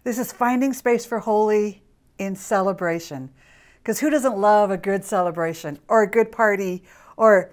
This is finding space for holy in celebration. Because who doesn't love a good celebration or a good party or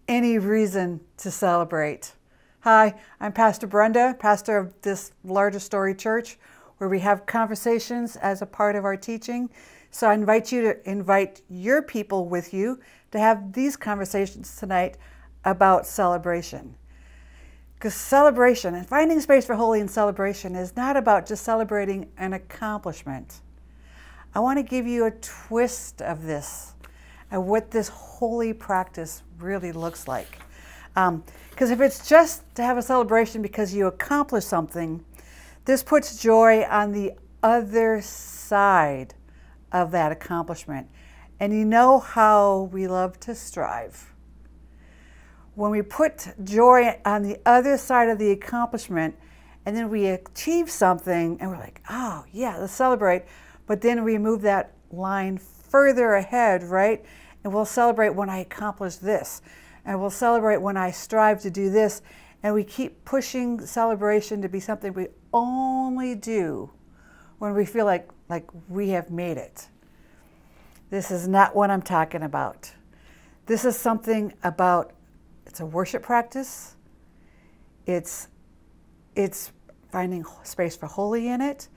any reason to celebrate? Hi, I'm Pastor Brenda, pastor of this larger story church, where we have conversations as a part of our teaching. So I invite you to invite your people with you to have these conversations tonight about celebration. Because celebration and finding space for holy in celebration is not about just celebrating an accomplishment. I want to give you a twist of this and what this holy practice really looks like. Because if it's just to have a celebration because you accomplished something, this puts joy on the other side of that accomplishment. And you know how we love to strive. When we put joy on the other side of the accomplishment, and then we achieve something, and we're like, oh, yeah, let's celebrate. But then we move that line further ahead, right? And we'll celebrate when I accomplish this. And we'll celebrate when I strive to do this. And we keep pushing celebration to be something we only do when we feel like we have made it. This is not what I'm talking about. This is something about, it's a worship practice. It's finding space for holy in it.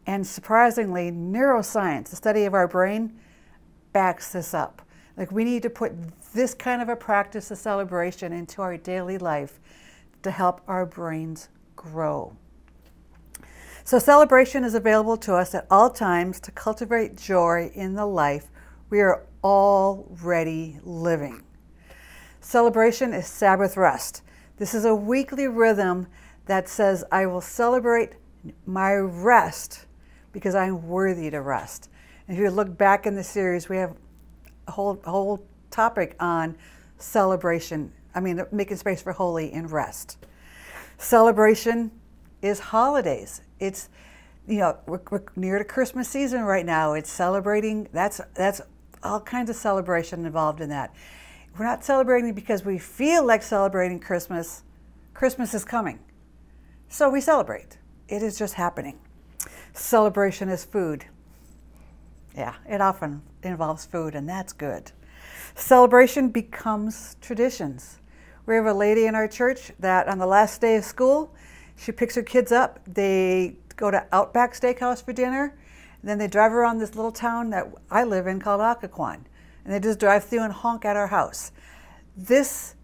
And surprisingly, neuroscience, the study of our brain, backs this up. Like, we need to put this kind of a practice of celebration into our daily life to help our brains grow. So celebration is available to us at all times to cultivate joy in the life we are already living. Celebration is Sabbath rest. This is a weekly rhythm that says, I will celebrate my rest because I'm worthy to rest. And if you look back in the series, we have a whole topic on celebration. Making space for holy and rest. Celebration is holidays. It's, we're near to Christmas season right now. It's celebrating. That's all kinds of celebration involved in that. We're not celebrating because we feel like celebrating Christmas. Christmas is coming. So we celebrate. It is just happening. Celebration is food. Yeah, it often involves food, and that's good. Celebration becomes traditions. We have a lady in our church that on the last day of school, she picks her kids up. They go to Outback Steakhouse for dinner. And then they drive around this little town that I live in called Occoquan. And they just drive through and honk at our house. This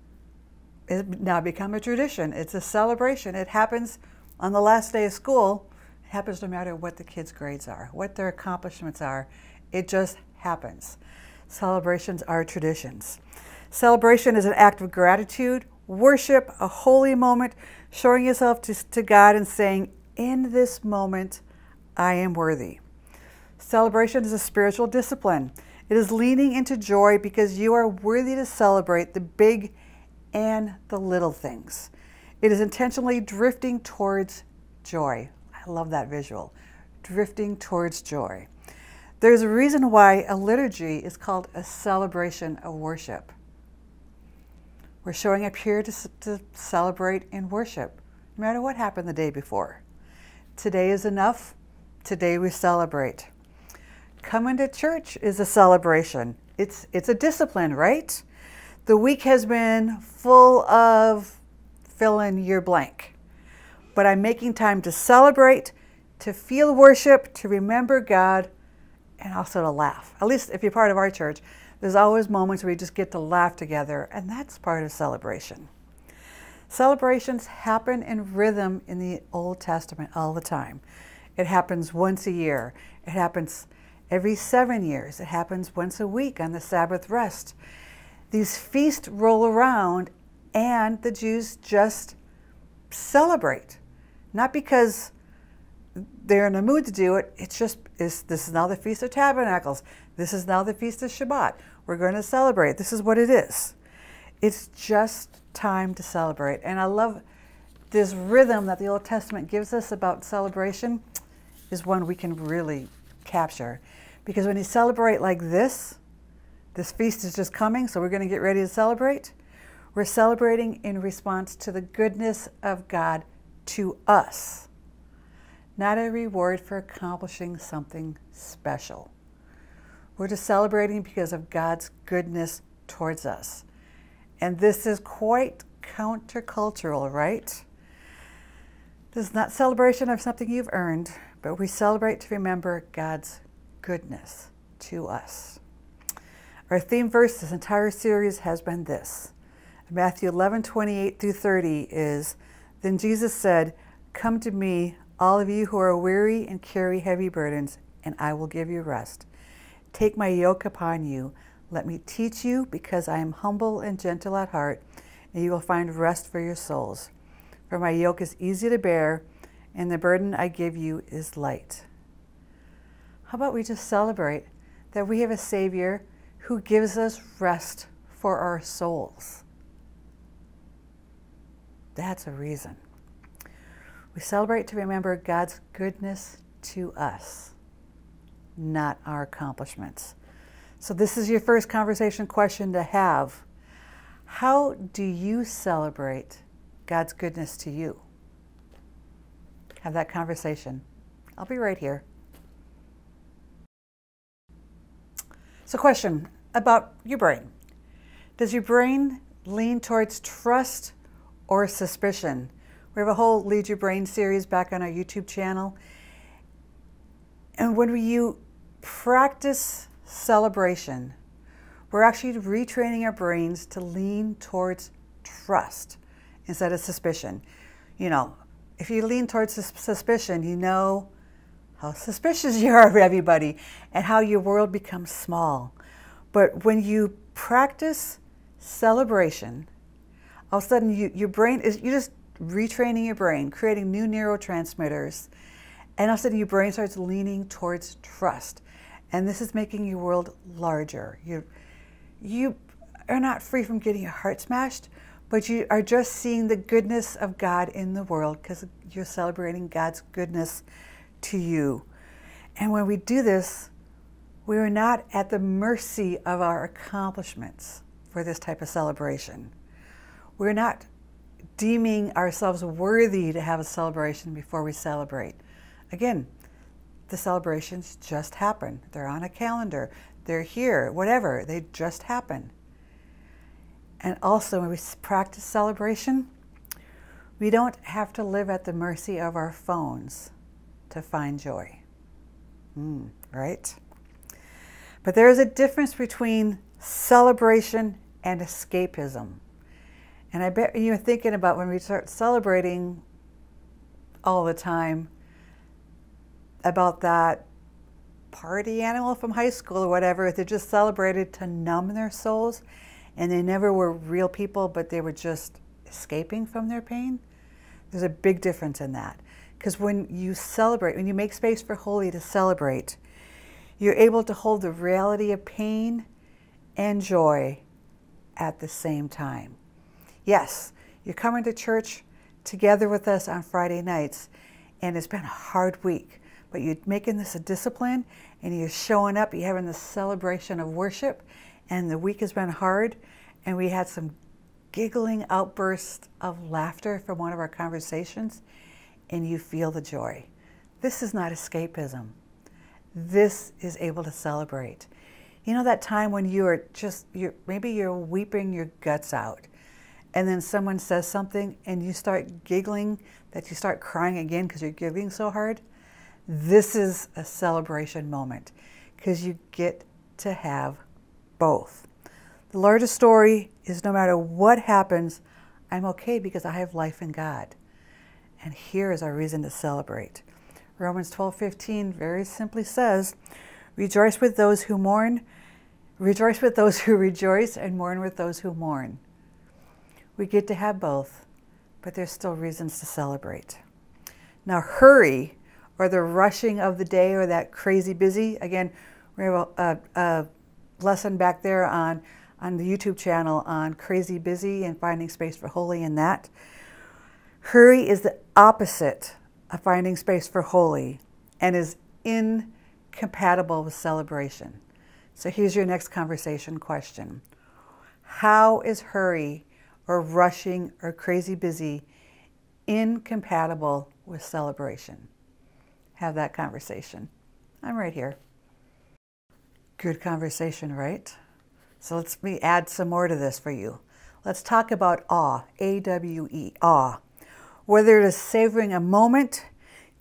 has now become a tradition. It's a celebration. It happens on the last day of school. It happens no matter what the kids' grades are, what their accomplishments are. It just happens. Celebrations are traditions. Celebration is an act of gratitude, worship, a holy moment, showing yourself to God and saying, in this moment, I am worthy. Celebration is a spiritual discipline. It is leaning into joy because you are worthy to celebrate the big and the little things. It is intentionally drifting towards joy. I love that visual. Drifting towards joy. There's a reason why a liturgy is called a celebration of worship. We're showing up here to celebrate and worship, no matter what happened the day before. Today is enough. Today we celebrate. Coming to church is a celebration. It's a discipline, right? The week has been full of fill in your blank. But I'm making time to celebrate, to feel worship, to remember God, and also to laugh. At least if you're part of our church, there's always moments where we just get to laugh together, and that's part of celebration. Celebrations happen in rhythm in the Old Testament all the time. It happens once a year. It happens every 7 years. It happens once a week on the Sabbath rest. These feasts roll around, and the Jews just celebrate. Not because they're in a mood to do it. It's just, this is now the Feast of Tabernacles. This is now the Feast of Shabbat. We're going to celebrate. This is what it is. It's just time to celebrate. And I love this rhythm that the Old Testament gives us about celebration is one we can really capture. Because when you celebrate like this feast is just coming, so we're going to get ready to celebrate. We're celebrating in response to the goodness of God to us. not a reward for accomplishing something special. We're just celebrating because of God's goodness towards us. And this is quite countercultural, right? This is not celebration of something you've earned, but we celebrate to remember God's goodness to us. Our theme verse this entire series has been this. Matthew 11:28-30 is, "Then Jesus said, 'Come to me, all of you who are weary and carry heavy burdens, and I will give you rest. Take my yoke upon you. Let me teach you, because I am humble and gentle at heart, and you will find rest for your souls. For my yoke is easy to bear, and the burden I give you is light.'" How about we just celebrate that we have a Savior who gives us rest for our souls? That's a reason. We celebrate to remember God's goodness to us, not our accomplishments. So this is your first conversation question to have. How do you celebrate God's goodness to you? Have that conversation. I'll be right here. So question about your brain. Does your brain lean towards trust or suspicion? We have a whole Lead Your Brain series back on our YouTube channel. And when you practice celebration, we're actually retraining our brains to lean towards trust instead of suspicion. You know, if you lean towards suspicion, you know how suspicious you are of everybody and how your world becomes small. But when you practice celebration, all of a sudden your brain is, you're just retraining your brain, creating new neurotransmitters, and all of a sudden your brain starts leaning towards trust. And this is making your world larger. You are not free from getting your heart smashed, but you are just seeing the goodness of God in the world because you're celebrating God's goodness to you. And when we do this, we are not at the mercy of our accomplishments for this type of celebration. We're not deeming ourselves worthy to have a celebration before we celebrate. Again, the celebrations just happen. They're on a calendar. They're here, whatever. They just happen. And also, when we practice celebration, we don't have to live at the mercy of our phones to find joy. Right? But there is a difference between celebration and escapism. And I bet you're thinking about when we start celebrating all the time about that party animal from high school or whatever. They just celebrated to numb their souls, and they never were real people, but they were just escaping from their pain. There's a big difference in that. Because when you celebrate, when you make space for holy to celebrate, you're able to hold the reality of pain and joy at the same time. Yes, you're coming to church together with us on Friday nights, and it's been a hard week, but you're making this a discipline, and you're showing up, you're having this celebration of worship, and the week has been hard, and we had some giggling outbursts of laughter from one of our conversations, and you feel the joy. This is not escapism. This is able to celebrate. You know that time when maybe you're weeping your guts out, and then someone says something and you start giggling, that you start crying again because you're giggling so hard? This is a celebration moment because you get to have both. The largest story is no matter what happens, I'm okay because I have life in God. And here is our reason to celebrate. Romans 12:15 very simply says, "Rejoice with those who mourn, rejoice with those who rejoice, and mourn with those who mourn." We get to have both, but there's still reasons to celebrate. Now, hurry, or the rushing of the day, or that crazy busy. Again, we have a lesson back there on the YouTube channel on crazy busy and finding space for holy in that. Hurry is the opposite of finding space for holy and is incompatible with celebration. So here's your next conversation question. How is hurry or rushing or crazy busy incompatible with celebration? have that conversation. I'm right here. Good conversation, right? So let me add some more to this for you. Let's talk about awe, A-W-E, awe. Whether it is savoring a moment,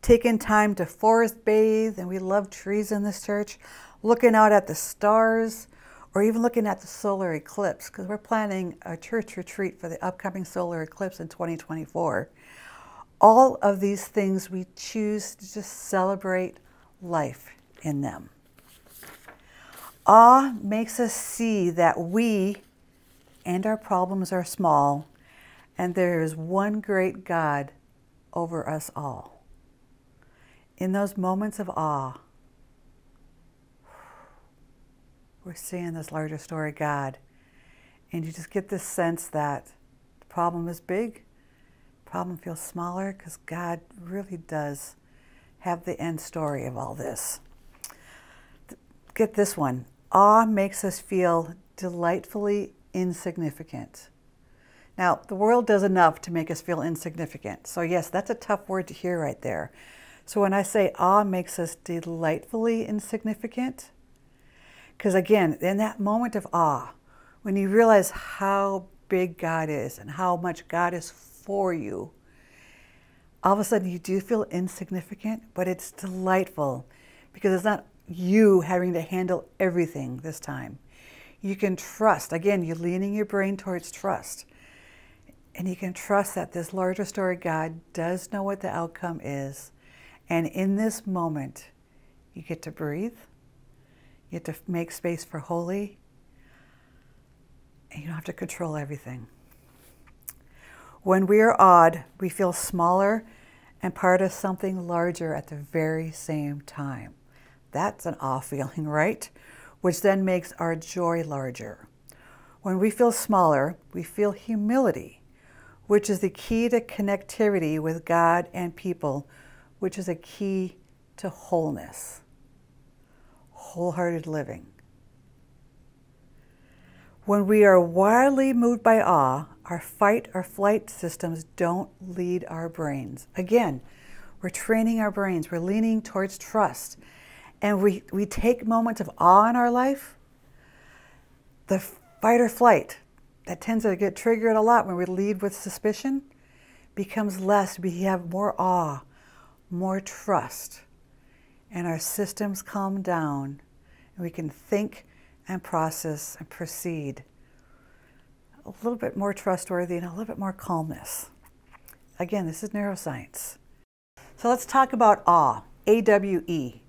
taking time to forest bathe, and we love trees in this church, looking out at the stars, or even looking at the solar eclipse, because we're planning a church retreat for the upcoming solar eclipse in 2024. All of these things, we choose to just celebrate life in them. Awe makes us see that we and our problems are small, and there is one great God over us all. In those moments of awe, we're seeing this larger story God, and you just get this sense that the problem is big, the problem feels smaller, because God really does have the end story of all this. Get this one. Awe makes us feel delightfully insignificant. Now, the world does enough to make us feel insignificant. So yes, that's a tough word to hear right there. So when I say awe makes us delightfully insignificant, because again, in that moment of awe, when you realize how big God is and how much God is for you, all of a sudden you do feel insignificant, but it's delightful because it's not you having to handle everything this time. You can trust. Again, you're leaning your brain towards trust. And you can trust that this larger story God does know what the outcome is. And in this moment, you get to breathe. You get to make space for holy. And you don't have to control everything. When we are awed, we feel smaller and part of something larger at the very same time. That's an awe feeling, right? Which then makes our joy larger. When we feel smaller, we feel humility, which is the key to connectivity with God and people, which is a key to wholeness, wholehearted living. When we are wildly moved by awe, our fight or flight systems don't lead our brains. Again, we're training our brains. We're leaning towards trust. And we take moments of awe in our life. The fight or flight that tends to get triggered a lot when we lead with suspicion becomes less. We have more awe, more trust, and our systems calm down, and we can think and process and proceed a little bit more trustworthy and a little bit more calmness. Again, this is neuroscience. So let's talk about awe, A-W-E.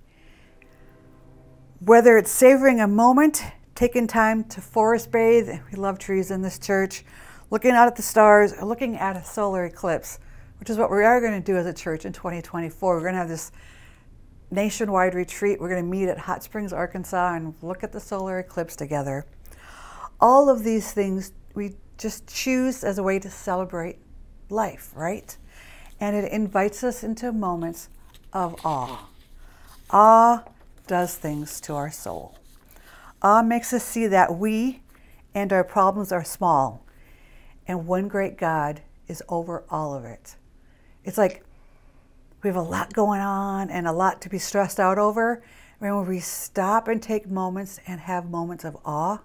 Whether it's savoring a moment, taking time to forest bathe, we love trees in this church, looking out at the stars, or looking at a solar eclipse, which is what we are going to do as a church in 2024. We're going to have this nationwide retreat. We're going to meet at Hot Springs, Arkansas, and look at the solar eclipse together. All of these things we just choose as a way to celebrate life, right? And it invites us into moments of awe. Awe does things to our soul. Awe makes us see that we and our problems are small, and one great God is over all of it. It's like we have a lot going on and a lot to be stressed out over. And when we stop and take moments and have moments of awe,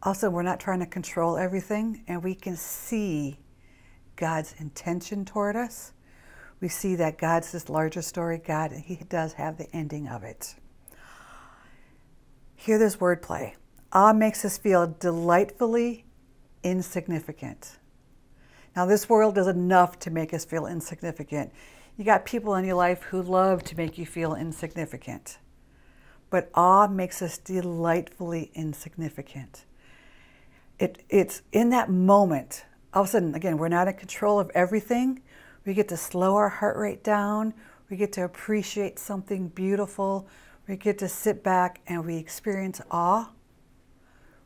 also we're not trying to control everything, and we can see God's intention toward us. We see that God's this larger story God, and He does have the ending of it. Hear this wordplay. Awe makes us feel delightfully insignificant. Now, this world does enough to make us feel insignificant. You got people in your life who love to make you feel insignificant. But awe makes us delightfully insignificant. It's in that moment, all of a sudden, again, we're not in control of everything. We get to slow our heart rate down. We get to appreciate something beautiful. We get to sit back and we experience awe.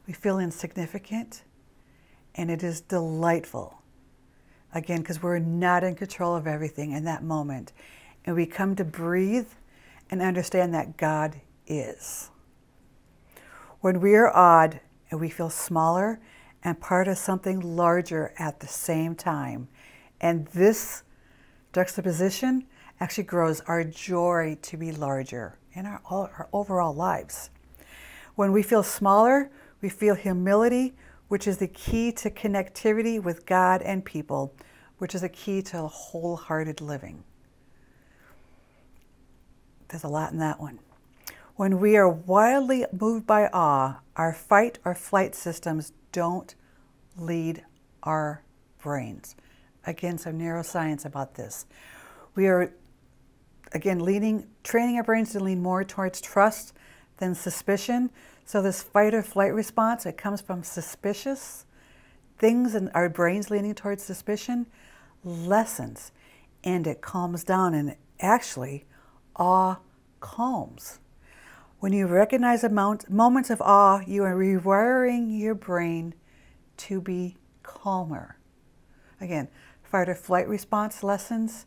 We feel insignificant, and it is delightful. Again, because we're not in control of everything in that moment. And we come to breathe and understand that God is. When we are awed and we feel smaller and part of something larger at the same time, and this juxtaposition actually grows our joy to be larger in our overall lives. When we feel smaller, we feel humility, which is the key to connectivity with God and people, which is a key to wholehearted living. There's a lot in that one. When we are wildly moved by awe, our fight or flight systems don't lead our brains. Again, some neuroscience about this. We are, again, training our brains to lean more towards trust than suspicion. So this fight or flight response, it comes from suspicious things, and our brains leaning towards suspicion lessens, and it calms down, and actually awe calms. When you recognize moments of awe, you are rewiring your brain to be calmer. Again, fight or flight response lessens.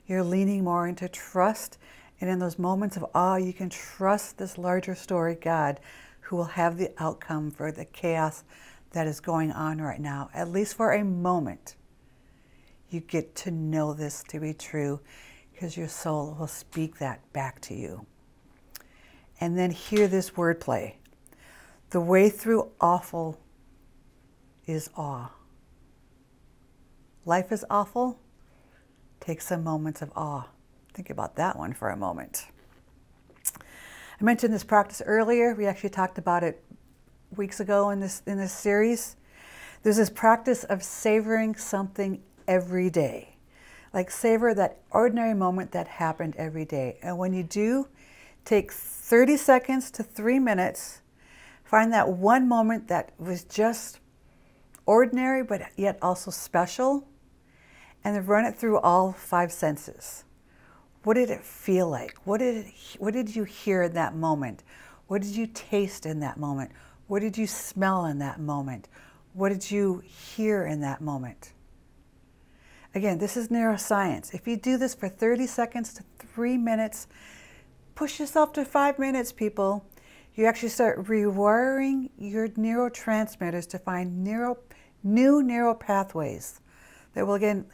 You're leaning more into trust. And in those moments of awe, you can trust this larger story, God, who will have the outcome for the chaos that is going on right now. At least for a moment, you get to know this to be true, because your soul will speak that back to you. And then hear this wordplay. The way through awful is awe. Life is awful. Take some moments of awe. Think about that one for a moment. I mentioned this practice earlier. We actually talked about it weeks ago in this series. There's this practice of savoring something every day. Like savor that ordinary moment that happened every day. And when you do, take 30 seconds to 3 minutes. Find that one moment that was just ordinary, but yet also special. And then run it through all 5 senses. What did it feel like? What did you hear in that moment? What did you taste in that moment? What did you smell in that moment? What did you hear in that moment? Again, this is neuroscience. If you do this for 30 seconds to 3 minutes, push yourself to 5 minutes, people. You actually start rewiring your neurotransmitters to find new neural pathways that will, again,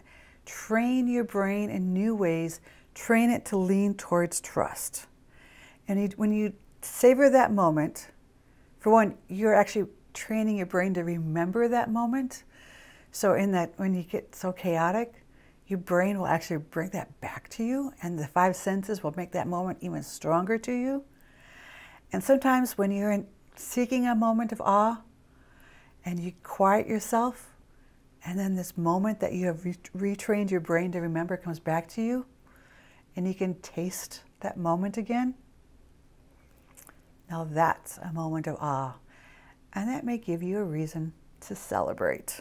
train your brain in new ways, train it to lean towards trust. And when you savor that moment, for one, you're actually training your brain to remember that moment. So in that, when you get so chaotic, your brain will actually bring that back to you, and the 5 senses will make that moment even stronger to you. And sometimes when you're seeking a moment of awe, and you quiet yourself, and then this moment that you have retrained your brain to remember comes back to you, and you can taste that moment again. Now that's a moment of awe, and that may give you a reason to celebrate.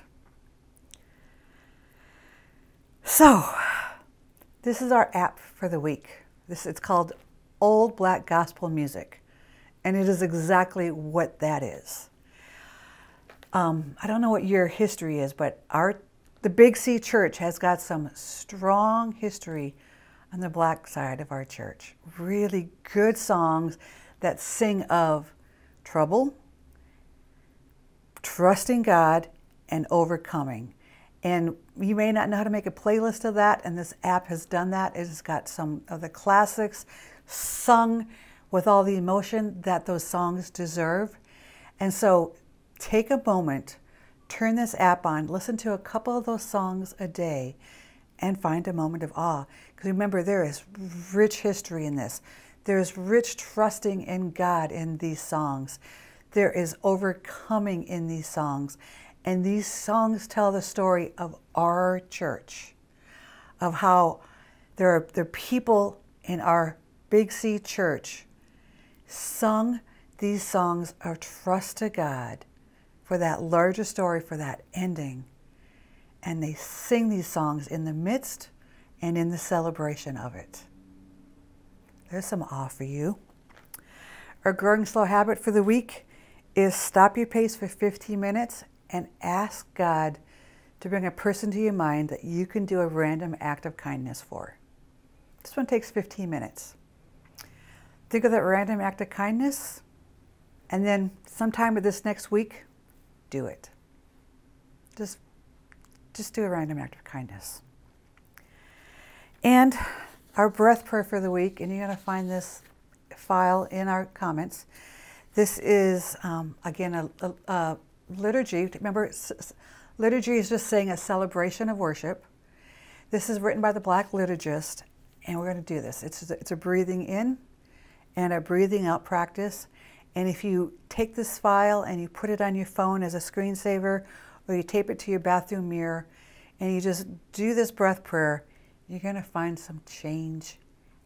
So, this is our app for the week. It's called Old Black Gospel Music, and it is exactly what that is. I don't know what your history is, but the Big C Church has got some strong history on the black side of our church. Really good songs that sing of trouble, trusting God, and overcoming. And you may not know how to make a playlist of that, and this app has done that. It has got some of the classics sung with all the emotion that those songs deserve. And so take a moment, turn this app on, listen to a couple of those songs a day, and find a moment of awe. Because remember, there is rich history in this. There's rich trusting in God in these songs. There is overcoming in these songs. And these songs tell the story of our church, of how there are people in our Big C Church sung these songs of trust to God for that larger story, for that ending. And they sing these songs in the midst and in the celebration of it. There's some awe for you. Our growing slow habit for the week is stop your pace for 15 minutes and ask God to bring a person to your mind that you can do a random act of kindness for. This one takes 15 minutes. Think of that random act of kindness, and then sometime of this next week, do it. Just do a random act of kindness. And our breath prayer for the week, and you're going to find this file in our comments. This is, again, a liturgy. Remember, liturgy is just saying a celebration of worship. This is written by the Black liturgist, and we're going to do this. It's a breathing in and a breathing out practice. And if you take this file and you put it on your phone as a screensaver, or you tape it to your bathroom mirror, and you just do this breath prayer, you're going to find some change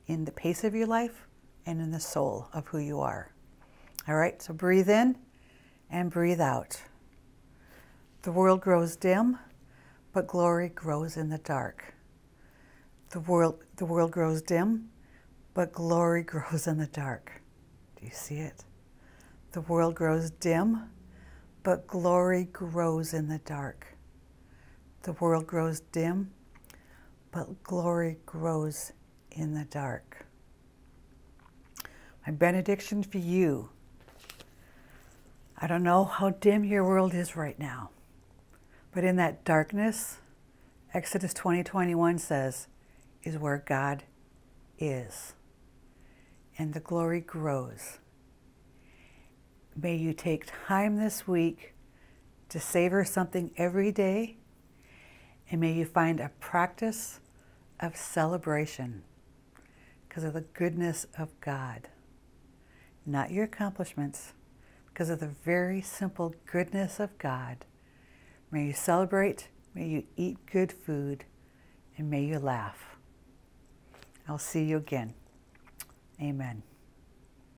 in the pace of your life and in the soul of who you are. All right, so breathe in and breathe out. The world grows dim, but glory grows in the dark. The world grows dim, but glory grows in the dark. Do you see it? The world grows dim, but glory grows in the dark. The world grows dim, but glory grows in the dark. My benediction for you. I don't know how dim your world is right now, but in that darkness, Exodus 20:21 says, is where God is, and the glory grows. May you take time this week to savor something every day, and may you find a practice of celebration because of the goodness of God, not your accomplishments, because of the very simple goodness of God. May you celebrate, may you eat good food, and may you laugh. I'll see you again. Amen.